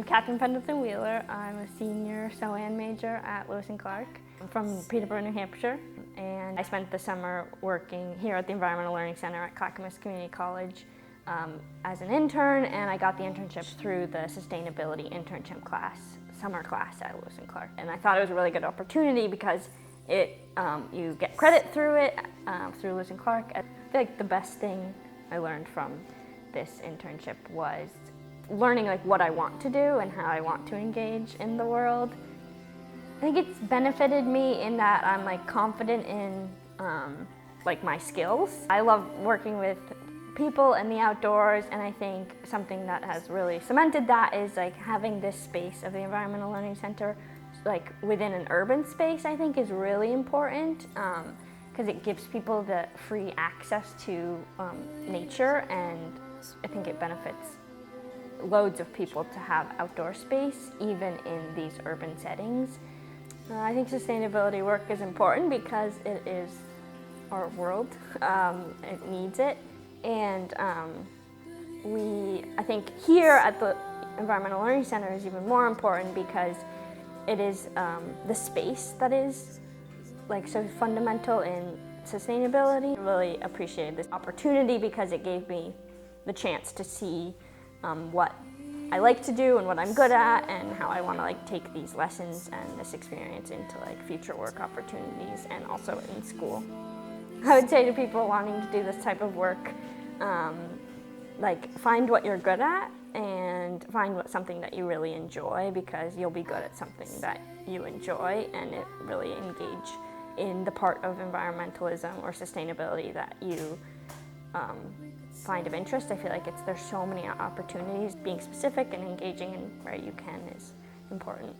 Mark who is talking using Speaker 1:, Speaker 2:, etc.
Speaker 1: I'm Catherine Pendleton Wheeler. I'm a senior SOAN major at Lewis and Clark. I'm from Peterborough, New Hampshire, and I spent the summer working here at the Environmental Learning Center at Clackamas Community College as an intern, and I got the internship through the Sustainability Internship class, summer class at Lewis and Clark. And I thought it was a really good opportunity because you get credit through it, through Lewis and Clark. I feel like the best thing I learned from this internship was learning what I want to do and how I want to engage in the world. I think it's benefited me in that I'm confident in my skills. I love working with people in the outdoors, and I think something that has really cemented that is having this space of the Environmental Learning Center within an urban space. I think is really important because it gives people the free access to nature, and I think it benefits loads of people to have outdoor space even in these urban settings. I think sustainability work is important because it is our world. It needs it, and I think here at the Environmental Learning Center is even more important because it is the space that is so fundamental in sustainability. I really appreciated this opportunity because it gave me the chance to see what I like to do and what I'm good at, and how I want to take these lessons and this experience into future work opportunities and also in school. I would say to people wanting to do this type of work, find what you're good at and find something that you really enjoy, because you'll be good at something that you enjoy, and it really engage in the part of environmentalism or sustainability that you find of interest. I feel there's so many opportunities. Being specific and engaging in where you can is important.